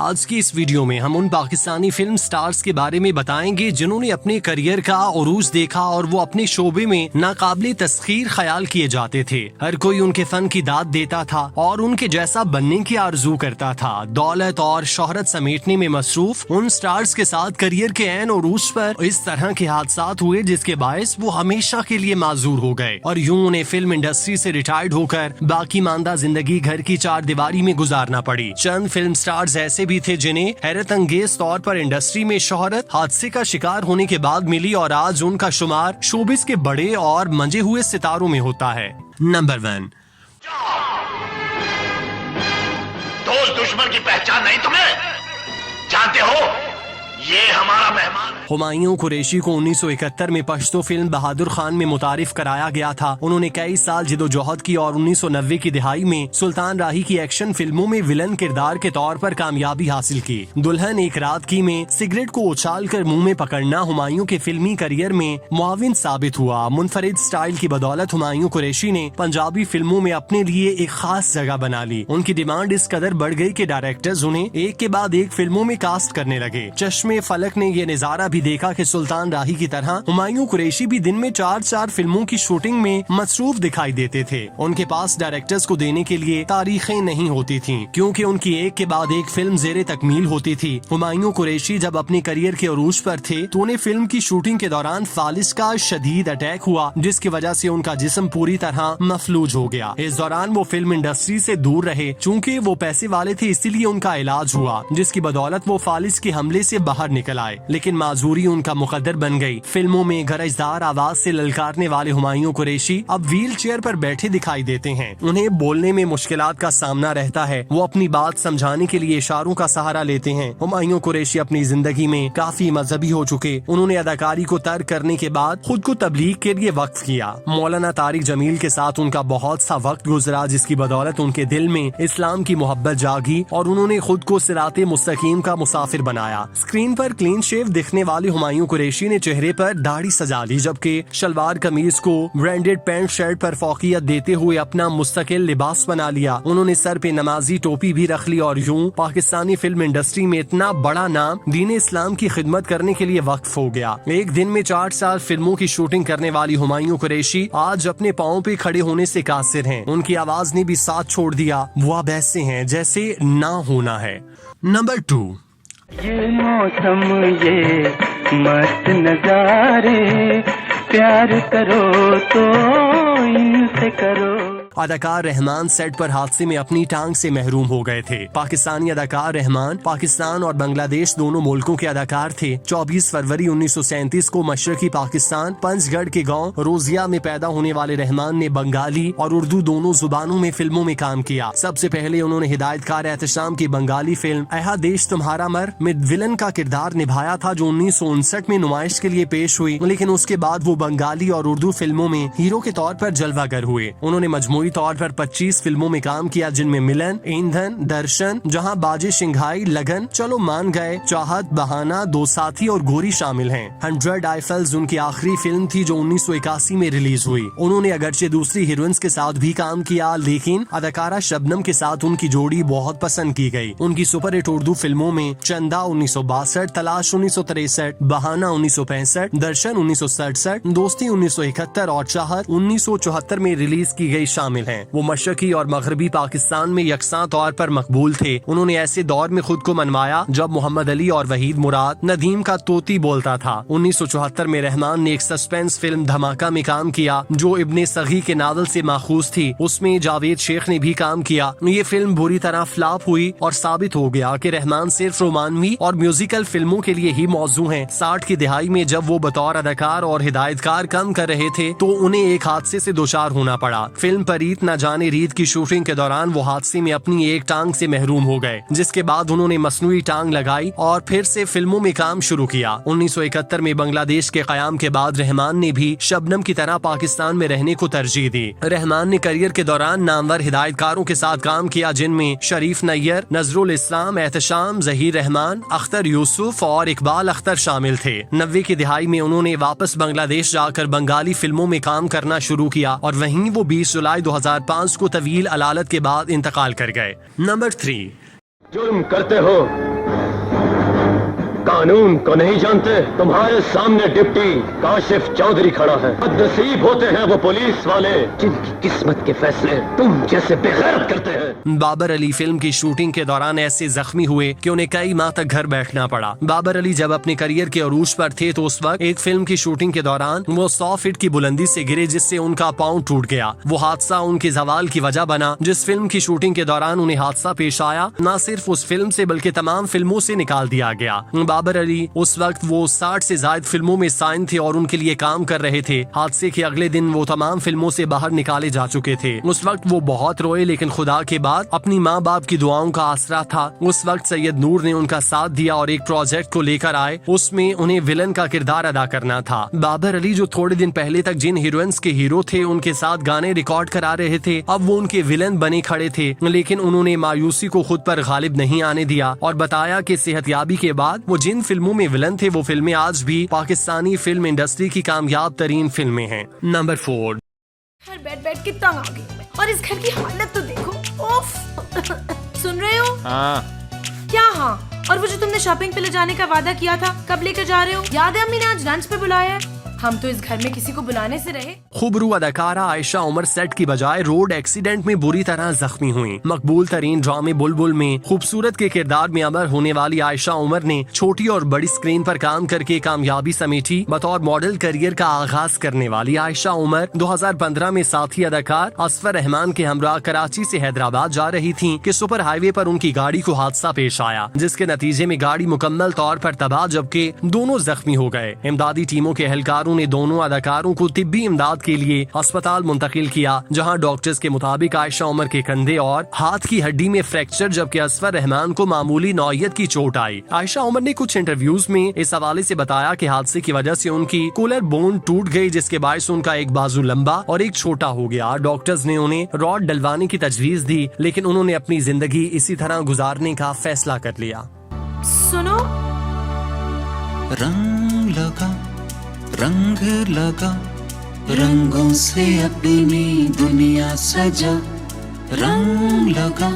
आज की इस वीडियो में हम उन पाकिस्तानी फिल्म स्टार्स के बारे में बताएंगे जिन्होंने अपने करियर का उरूज देखा और वो अपने शोबे में नाकाबिले तस्खीर ख्याल किए जाते थे। हर कोई उनके फन की दाद देता था और उनके जैसा बनने की आरजू करता था। दौलत और शोहरत समेटने में मसरूफ उन स्टार्स के साथ करियर के ऐन उरूज पर इस तरह के हादसात हुए जिसके बायस वो हमेशा के लिए माजूर हो गए और यूं उन्हें फिल्म इंडस्ट्री से रिटायर्ड होकर बाकी मानदा जिंदगी घर की चार दीवारी में गुजारना पड़ी। चंद फिल्म स्टार्स ऐसे भी थे जिन्हें हैरत अंगेज तौर पर इंडस्ट्री में शोहरत हादसे का शिकार होने के बाद मिली और आज उनका शुमार शोबिस के बड़े और मंजे हुए सितारों में होता है। नंबर 1। दोस्त दुश्मन की पहचान नहीं तुम्हें? जानते हो ये हमारा मेहमान है। हुमायूं कुरैशी को 1971 में पश्तो फिल्म बहादुर खान में मुतारिफ कराया गया था। उन्होंने कई साल जिदोजहद की और 1990 की दिहाई में सुल्तान राही की एक्शन फिल्मों में विलन किरदार के तौर पर कामयाबी हासिल की। दुल्हन एक रात की में सिगरेट को उछाल कर मुंह में पकड़ना हुमायूं के फिल्मी करियर में मुआविन साबित हुआ। मुनफरिद स्टाइल की बदौलत हुमायूं कुरैशी ने पंजाबी फिल्मों में अपने लिए एक खास जगह बना ली। उनकी डिमांड इस कदर बढ़ गई कि डायरेक्टर्स उन्हें एक के बाद एक फिल्मों में कास्ट करने लगे। चश्मे फलक ने ये नजारा भी देखा कि सुल्तान राही की तरह हुमायूं कुरैशी भी दिन में 4 फिल्मों की शूटिंग में मसरूफ दिखाई देते थे। उनके पास डायरेक्टर्स को देने के लिए तारीखें नहीं होती थीं, क्योंकि उनकी एक के बाद एक फिल्म जेरे तकमील होती थी। हुमायूं कुरैशी जब अपने करियर के उरूज पर थे तो उन्हें फिल्म की शूटिंग के दौरान फालिस का शदीद अटैक हुआ, जिसकी वजह से उनका जिस्म पूरी तरह मफलूज हो गया। इस दौरान वो फिल्म इंडस्ट्री से दूर रहे। चूँकि वो पैसे वाले थे इसीलिए उनका इलाज हुआ, जिसकी बदौलत वो फालिस के हमले से बाहर निकल आए। लेकिन माजूरी उनका मुकद्दर बन गई। फिल्मों में गरजदार आवाज से ललकारने वाले हुमायूं कुरैशी अब व्हील चेयर पर बैठे दिखाई देते हैं। उन्हें बोलने में मुश्किलात का सामना रहता है। वो अपनी बात समझाने के लिए इशारों का सहारा लेते हैं। हुमायूं कुरैशी अपनी जिंदगी में काफी मजहबी हो चुके। उन्होंने अदाकारी को तर्क करने के बाद खुद को तबलीग के लिए वक्फ किया। मौलाना तारिक जमील के साथ उनका बहुत सा वक्त गुजरा, जिसकी बदौलत उनके दिल में इस्लाम की मोहब्बत जागी और उन्होंने खुद को सिराते मुस्तकीम का मुसाफिर बनाया। स्क्रीन पर क्लीन शेव दिखने वाले हुमायूं कुरैशी ने चेहरे पर दाढ़ी सजा ली, जबकि शलवार कमीज को ब्रांडेड पैंट शर्ट पर फौकियत देते हुए अपना मुस्तकिल लिबास बना लिया। उन्होंने सर पे नमाजी टोपी भी रख ली और यूं पाकिस्तानी फिल्म इंडस्ट्री में इतना बड़ा नाम दीन इस्लाम की खिदमत करने के लिए वक्फ हो गया। एक दिन में 4 फिल्मों की शूटिंग करने वाली हुमायूं कुरैशी आज अपने पाँव पे खड़े होने से कासिर हैं। उनकी आवाज ने भी साथ छोड़ दिया। वो अब ऐसे हैं जैसे ना होना है। नंबर 2। ये मौसम ये मस्त नजारे, प्यार करो तो इनसे करो। अदाकार रहमान सेट पर हादसे में अपनी टांग से महरूम हो गए थे। पाकिस्तानी अदाकार रहमान पाकिस्तान और बांग्लादेश दोनों मुल्कों के अदाकार थे। 24 फरवरी 1937 को मशरकी पाकिस्तान पंचगढ़ के गांव रोजिया में पैदा होने वाले रहमान ने बंगाली और उर्दू दोनों जुबानों में फिल्मों में काम किया। सबसे पहले उन्होंने हिदायतकार एहतशाम की बंगाली फिल्म ऐहा देश तुम्हारा मर में विलन का किरदार निभाया था, जो 1959 में नुमाइश के लिए पेश हुई। लेकिन उसके बाद वो बंगाली और उर्दू फिल्मों में हीरो के तौर पर जलवागर हुए। उन्होंने मजमूई तौर पर 25 फिल्मों में काम किया, जिनमें मिलन, ईंधन, दर्शन, जहां बाजे शिंघाई, लगन, चलो मान गए, चाहत, बहाना, दो साथी और गोरी शामिल हैं। 100 आइफल्स उनकी आखिरी फिल्म थी जो 1981 में रिलीज हुई। उन्होंने अगरचे दूसरी हीरोइंस के साथ भी काम किया, लेकिन अदाकारा शबनम के साथ उनकी जोड़ी बहुत पसंद की गई। उनकी सुपरहिट उर्दू फिल्मों में चंदा 1962, तलाश 1963, बहाना 1965, दर्शन 1967, दोस्ती 1971 और चाहत 1974 में रिलीज की गई शामिल हैं। वो मशरकी और मगरबी पाकिस्तान में यकसां तौर पर मकबूल थे। उन्होंने ऐसे दौर में खुद को मनवाया जब मोहम्मद अली और वहीद मुराद नदीम का तोती बोलता था। 1974 में रहमान ने एक सस्पेंस फिल्म धमाका में काम किया, जो इब्ने सगी के नावल से माखूज थी। उसमें जावेद शेख ने भी काम किया। ये फिल्म बुरी तरह फ्लॉप हुई और साबित हो गया कि रहमान सिर्फ रोमानवी और म्यूजिकल फिल्मों के लिए ही मौजू हैं। 60 की दिहाई में जब वो बतौर अदाकार और हिदायतकार काम कर रहे थे तो उन्हें एक हादसे से दोचार होना पड़ा। फिल्म पर रीत न जाने रीत की शूटिंग के दौरान वो हादसे में अपनी एक टांग से महरूम हो गए, जिसके बाद उन्होंने मसनूई टांग लगाई और फिर से फिल्मों में काम शुरू किया। 1971 में बांग्लादेश के कयाम के बाद रहमान ने भी शबनम की तरह पाकिस्तान में रहने को तरजीह दी। रहमान ने करियर के दौरान नामवर हिदायतकारों के साथ काम किया, जिनमें शरीफ नैयर, नजरुल इस्लाम, एहतशाम, जहीर रहमान, अख्तर यूसुफ और इकबाल अख्तर शामिल थे। 90 की दिहाई में उन्होंने वापस बांग्लादेश जाकर बंगाली फिल्मों में काम करना शुरू किया और वहीं वो 20 जुलाई 2005 को तवील अलालत के बाद इंतकाल कर गए। नंबर 3। जुर्म करते हो कानून को नहीं जानते? तुम्हारे सामने डिप्टी काशिफ चौधरी खड़ा है। बदनसीब होते हैं वो पुलिस वाले जिनकी किस्मत के फैसले तुम जैसे बेगैरत करते हैं। बाबर अली फिल्म की शूटिंग के दौरान ऐसे जख्मी हुए कि उन्हें कई माह तक घर बैठना पड़ा। बाबर अली जब अपने करियर के अरूज पर थे तो उस वक्त एक फिल्म की शूटिंग के दौरान वो 100 फीट की बुलंदी से गिरे, जिससे उनका पांव टूट गया। वो हादसा उनके जवाल की वजह बना। जिस फिल्म की शूटिंग के दौरान उन्हें हादसा पेश आया, न सिर्फ उस फिल्म से बल्कि तमाम फिल्मों से निकाल दिया गया। बाबर अली उस वक्त वो 60 से ज्यादा फिल्मों में साइन थे और उनके लिए काम कर रहे थे। हादसे के अगले दिन वो तमाम फिल्मों से बाहर निकाले जा चुके थे। उस वक्त वो बहुत रोए, लेकिन खुदा के बाद अपनी माँ बाप की दुआओं का आसरा था। उस वक्त सैयद नूर ने उनका साथ दिया और एक प्रोजेक्ट को लेकर आए। उसमें उन्हें विलन का किरदार अदा करना था। बाबर अली जो थोड़े दिन पहले तक जिन हीरोइंस के हीरो थे, उनके साथ गाने रिकॉर्ड करा रहे थे, अब वो उनके विलन बने खड़े थे। लेकिन उन्होंने मायूसी को खुद पर गालिब नहीं आने दिया और बताया कि सेहतयाबी के बाद वो जिन फिल्मों में विलन थे, वो फिल्में आज भी पाकिस्तानी फिल्म इंडस्ट्री की कामयाब तरीन फिल्में हैं। नंबर 4। घर बैठ बैठ के तंग आ गई मैं, और इस घर की हालत तो देखो। ओफ। सुन रहे हो? हाँ। क्या हाँ? और वो जो तुमने शॉपिंग पे ले जाने का वादा किया था, कब लेकर जा रहे हो? याद है अम्मी ने आज लंच पे बुलाया है? हम तो इस घर में किसी को बुलाने से रहे। खुबरू अदाकारा आयशा उमर सेट की बजाय रोड एक्सीडेंट में बुरी तरह जख्मी हुई। मकबूल तरीन ड्रामे बुलबुल में खूबसूरत के किरदार में अमर होने वाली आयशा उमर ने छोटी और बड़ी स्क्रीन पर काम करके कामयाबी समेटी। बतौर मॉडल करियर का आगाज करने वाली आयशा उमर 2015 में साथी अदाकार असफर रहमान के हमरा कराची से हैदराबाद जा रही थी कि सुपर हाईवे पर उनकी गाड़ी को हादसा पेश आया, जिसके नतीजे में गाड़ी मुकम्मल तौर पर तबाह, जबकि दोनों जख्मी हो गए। इमदादी टीमों के एहलकारों ने दोनों अदाकारों को तिब्बी इमदाद के लिए अस्पताल मुंतकिल किया, जहां डॉक्टर्स के मुताबिक आयशा उमर के कंधे और हाथ की हड्डी में फ्रैक्चर, जबकि असफर रहमान को मामूली नौयत की चोट आई। आयशा उमर ने कुछ इंटरव्यूज में इस हवाले से बताया कि हादसे की वजह से उनकी कोलर बोन टूट गई, जिसके बायस उनका एक बाजू लंबा और एक छोटा हो गया। डॉक्टर्स ने उन्हें रॉड डलवाने की तजवीज दी, लेकिन उन्होंने अपनी जिंदगी इसी तरह गुजारने का फैसला कर लिया। सुनो, रंग लगा, रंग लगा, रंगों से अपनी दुनिया सजा, रंग लगा।